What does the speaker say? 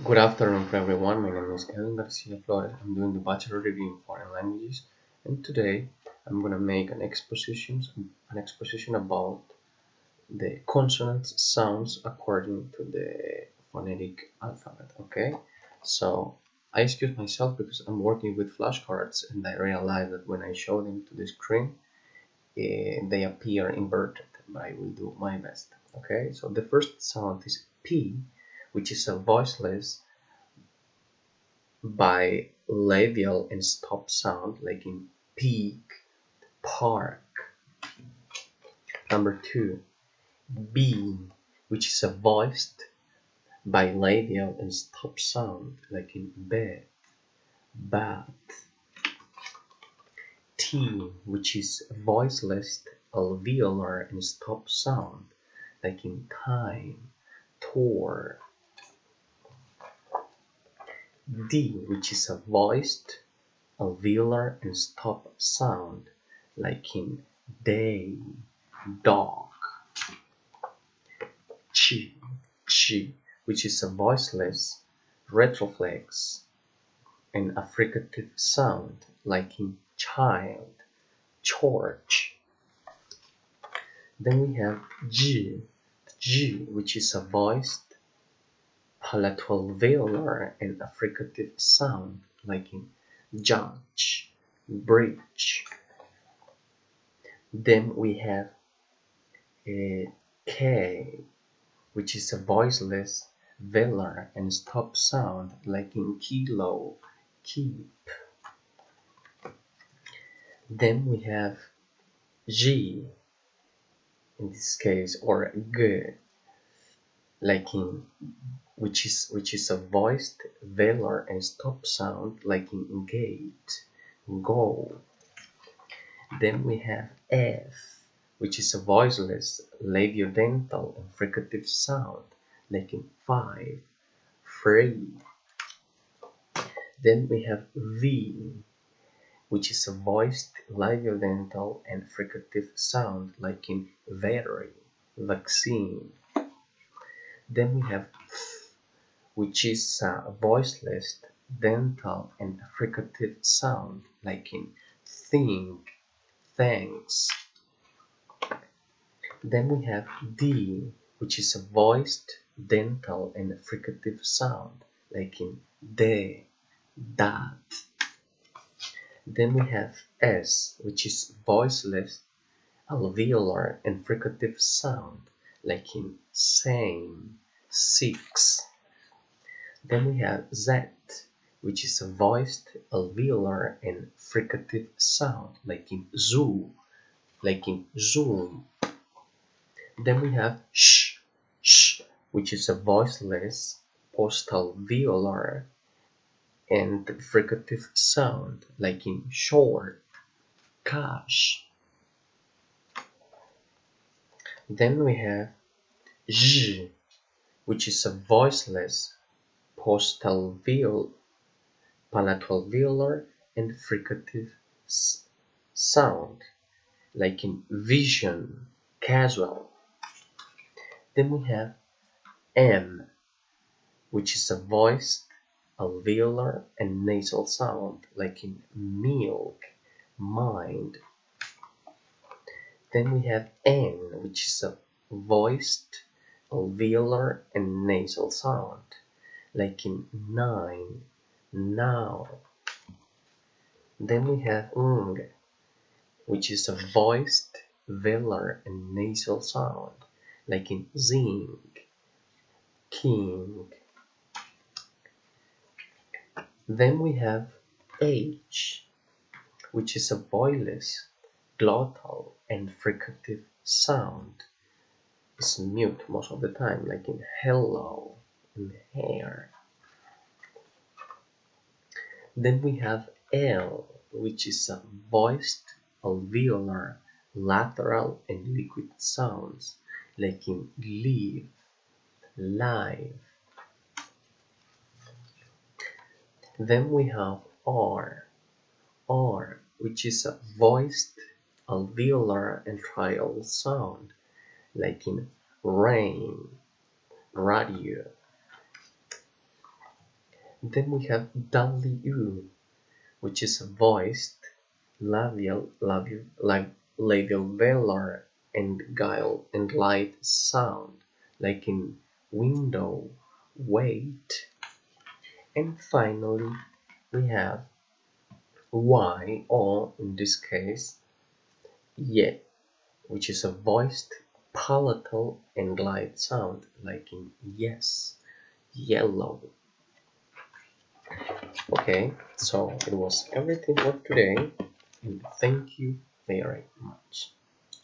Good afternoon to everyone. My name is Kevin Garcia Flores. I'm doing the Bachelor degree in Foreign Languages, and today I'm gonna make an exposition about the consonant sounds according to the phonetic alphabet. Okay, so I excuse myself because I'm working with flashcards, and I realize that when I show them to the screen, they appear inverted, but I will do my best. Okay, so the first sound is P, which is a voiceless bilabial and stop sound, like in peak, park. Number two, B, which is a voiced bilabial and stop sound, like in bed, bat. T, which is voiceless alveolar and stop sound, like in time, tour. D, which is a voiced alveolar and stop sound, like in day, dog. Chi, chi, which is a voiceless retroflex and affricative sound, like in child, church. Then we have G, which is a voiced palatoalveolar and affricative sound, like in judge, bridge. Then we have a K, which is a voiceless velar and stop sound, like in kilo, keep. Then we have G, in this case, or G, like in which is a voiced velar and stop sound, like in gate, go. Then we have F, which is a voiceless labiodental and fricative sound, like in five, free. Then we have V, which is a voiced labiodental and fricative sound, like in very, vaccine. Then we have F, which is a voiceless dental and fricative sound, like in think, thanks. Then we have D, which is a voiced dental and fricative sound, like in de, that. Then we have S, which is voiceless alveolar and fricative sound, like in same, six. Then we have Z, which is a voiced alveolar and fricative sound, like in zoo, like in zoom. Then we have sh, which is a voiceless postalveolar and fricative sound, like in short, cash. Then we have j, which is a voiceless palatoalveolar and fricative sound, like in vision, casual. Then we have M, which is a voiced alveolar and nasal sound, like in milk, mind. Then we have N, which is a voiced alveolar and nasal sound, like in nine, now. Then we have ng, which is a voiced velar and nasal sound, like in zinc, king. Then we have H, which is a voiceless, glottal, and fricative sound. It's mute most of the time, like in hello, in hair. Then we have L, which is a voiced, alveolar, lateral, and liquid sounds, like in leave, live. Then we have R, which is a voiced, alveolar, and trial sound, like in rain, radio. Then we have W, which is a voiced, labial velar, and guile and light sound, like in window, wait. And finally, we have Y, or in this case, ye, which is a voiced, palatal, and light sound, like in yes, yellow. Okay, so it was everything for today, and thank you very much.